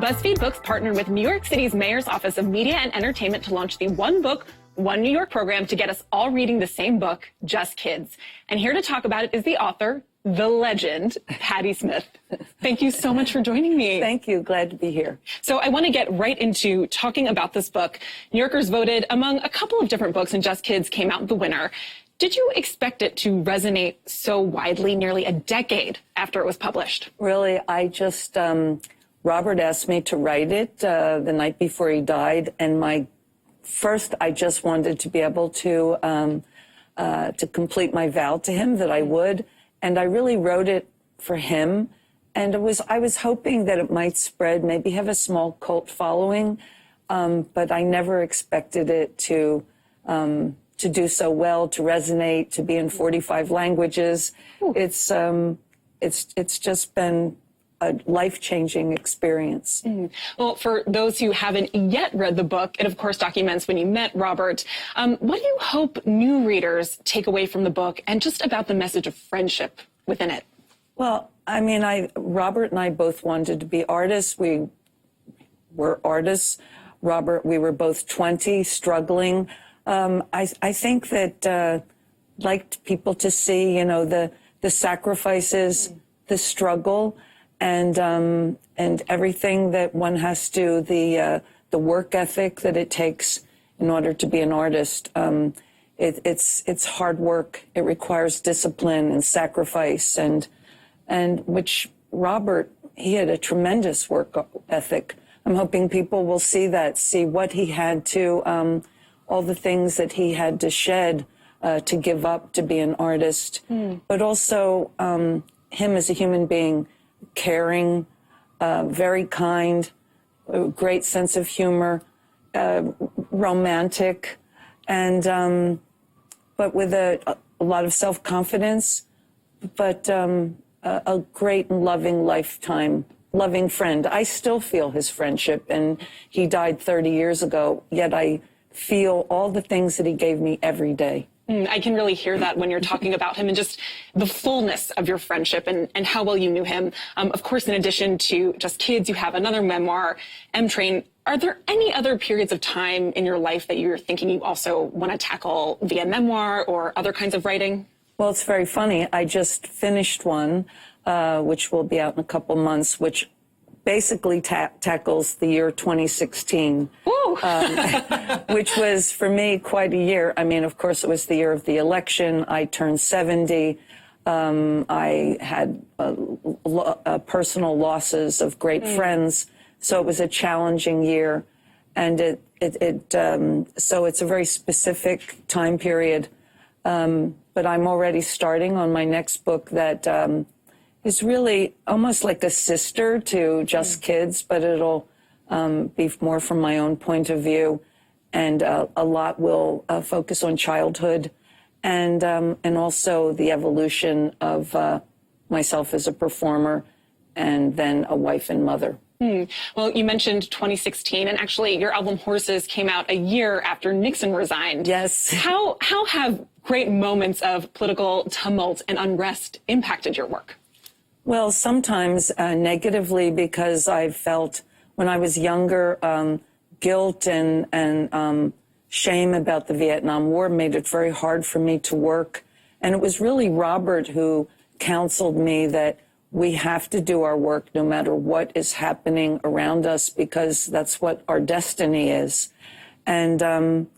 BuzzFeed Books partnered with New York City's Mayor's Office of Media and Entertainment to launch the One Book, One New York program to get us all reading the same book, Just Kids. And here to talk about it is the author, the legend, Patti Smith. Thank you so much for joining me. Thank you. Glad to be here. So I want to get right into talking about this book. New Yorkers voted among a couple of different books, and Just Kids came out the winner. Did you expect it to resonate so widely nearly a decade after it was published? Really, I just, Robert asked me to write it the night before he died, and I just wanted to be able to complete my vow to him that I would, and I really wrote it for him, and I was hoping that it might spread, maybe have a small cult following, but I never expected it to do so well, to resonate, to be in 45 languages. It's just been a life-changing experience. Well, for those who haven't yet read the book, it of course documents when you met Robert. What do you hope new readers take away from the book and just about the message of friendship within it? Well, I mean, Robert and I both wanted to be artists. We were artists. Robert, we were both 20, struggling. I think that I'd like people to see, you know, the sacrifices, the struggle, and everything that one has to, the work ethic that it takes in order to be an artist. It's hard work. It requires discipline and sacrifice, and which Robert, he had a tremendous work ethic. I'm hoping people will see that, see what he had to, all the things that he had to shed to give up to be an artist, but also him as a human being, caring, very kind, a great sense of humor, romantic, and but with a lot of self-confidence, but a great and loving loving friend. I still feel his friendship, and he died 30 years ago, yet I feel all the things that he gave me every day. I can really hear that when you're talking about him and just the fullness of your friendship and how well you knew him. Of course, in addition to Just Kids, you have another memoir, M-Train. Are there any other periods of time in your life that you're thinking you also want to tackle via memoir or other kinds of writing? Well, it's very funny. I just finished one, which will be out in a couple months, which basically tackles the year 2016, which was, for me, quite a year. I mean, of course, it was the year of the election. I turned 70. I had personal losses of great friends, so it was a challenging year. And so it's a very specific time period. But I'm already starting on my next book that is really almost like a sister to Just Kids, but it'll be more from my own point of view, and a lot will focus on childhood and also the evolution of myself as a performer and then a wife and mother. Well, you mentioned 2016, and actually your album Horses came out a year after Nixon resigned. Yes. How have great moments of political tumult and unrest impacted your work? Well, sometimes negatively, because I felt when I was younger, guilt and shame about the Vietnam War made it very hard for me to work. And it was really Robert who counseled me that we have to do our work no matter what is happening around us, because that's what our destiny is. And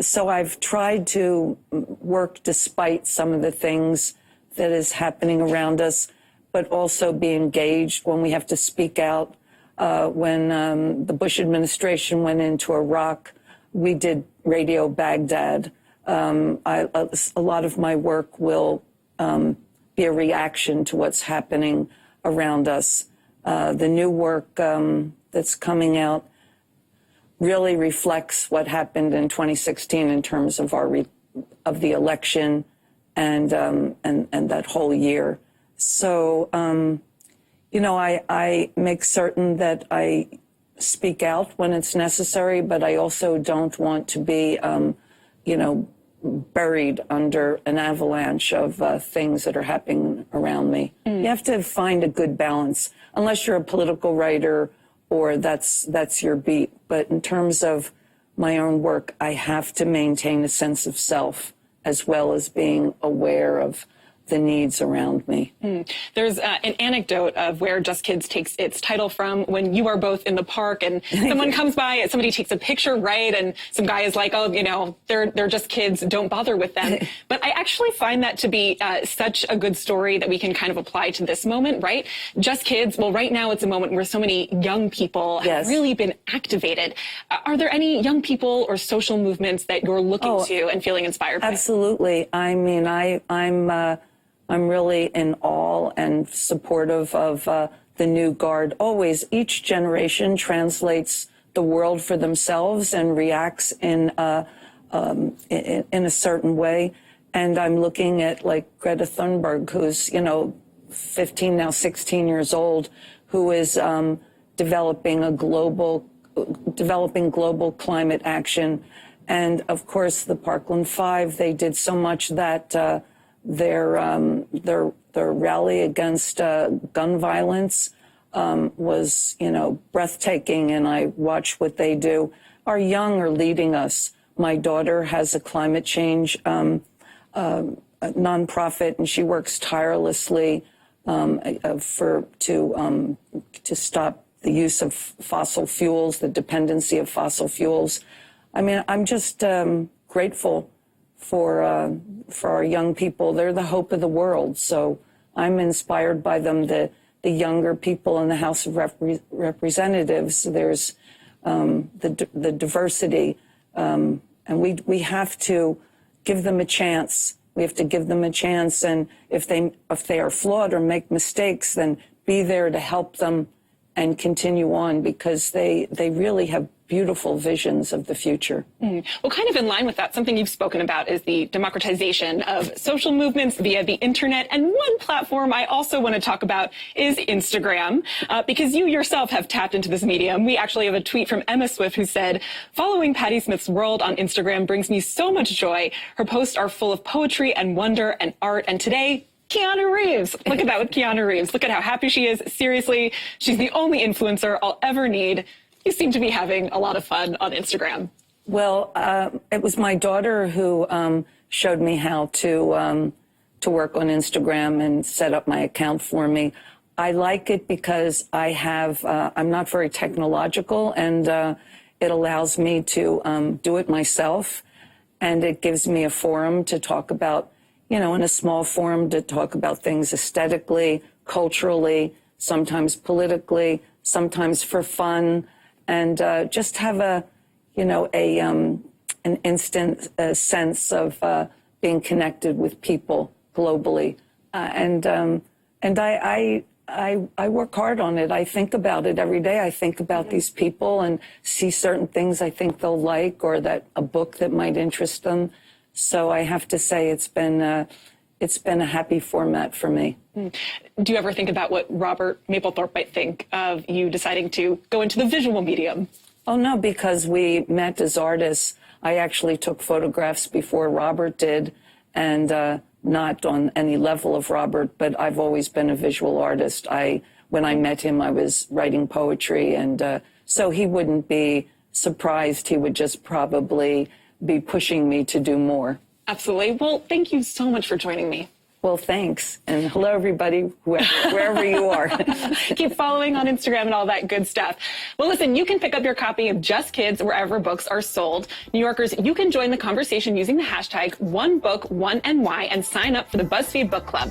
so I've tried to work despite some of the things that is happening around us, but also be engaged when we have to speak out. When the Bush administration went into Iraq, we did Radio Baghdad. A lot of my work will be a reaction to what's happening around us. The new work that's coming out really reflects what happened in 2016 in terms of of the election and that whole year. So, you know, I make certain that I speak out when it's necessary, but I also don't want to be, you know, buried under an avalanche of things that are happening around me. You have to find a good balance. Unless you're a political writer or that's your beat. But in terms of my own work, I have to maintain a sense of self as well as being aware of the needs around me. There's an anecdote of where Just Kids takes its title from when you are both in the park and someone comes by and somebody takes a picture, right? And some guy is like, oh, you know, they're just kids, don't bother with them. But I actually find that to be such a good story that we can kind of apply to this moment, right? Just Kids, well, right now it's a moment where so many young people have really been activated. Are there any young people or social movements that you're looking to and feeling inspired by? Absolutely. I mean, I'm really in awe and supportive of the new guard. Always, each generation translates the world for themselves and reacts in a certain way. And I'm looking at like Greta Thunberg, who's 15 now, 16 years old, who is developing global climate action. And of course, the Parkland 5, they did so much that. Their rally against gun violence was, breathtaking, and I watch what they do. Our young are leading us. My daughter has a climate change nonprofit, and she works tirelessly to stop the use of fossil fuels, the dependency of fossil fuels. I mean, I'm just grateful for our young people. They're the hope of the world. So I'm inspired by them. The younger people in the House of Representatives, there's the diversity, and we have to give them a chance. We have to give them a chance, and if they are flawed or make mistakes, then be there to help them and continue on, because they really have beautiful visions of the future. Well, kind of in line with that, something you've spoken about is the democratization of social movements via the internet. And one platform I also want to talk about is Instagram, because you yourself have tapped into this medium. We actually have a tweet from Emma Swift who said, "Following Patti Smith's world on Instagram brings me so much joy. Her posts are full of poetry and wonder and art. And today, Keanu Reeves. Look at that with Keanu Reeves. Look at how happy she is. Seriously, she's the only influencer I'll ever need." You seem to be having a lot of fun on Instagram. Well, it was my daughter who showed me how to work on Instagram and set up my account for me. I like it because I'm not very technological, and it allows me to do it myself. And it gives me a forum to talk about, in a small forum, to talk about things aesthetically, culturally, sometimes politically, sometimes for fun. And just have an instant sense of being connected with people globally, and I work hard on it. I think about it every day. I think about these people and see certain things I think they'll like, or that a book that might interest them. So I have to say it's been a happy format for me. Do you ever think about what Robert Mapplethorpe might think of you deciding to go into the visual medium? Oh, no, because we met as artists. I actually took photographs before Robert did, and not on any level of Robert, but I've always been a visual artist. When I met him, I was writing poetry, and so he wouldn't be surprised. He would just probably be pushing me to do more. Absolutely. Well, thank you so much for joining me. Well, thanks. And hello, everybody, wherever you are. Keep following on Instagram and all that good stuff. Well, listen, you can pick up your copy of Just Kids wherever books are sold. New Yorkers, you can join the conversation using the hashtag OneBookOneNY and sign up for the BuzzFeed Book Club.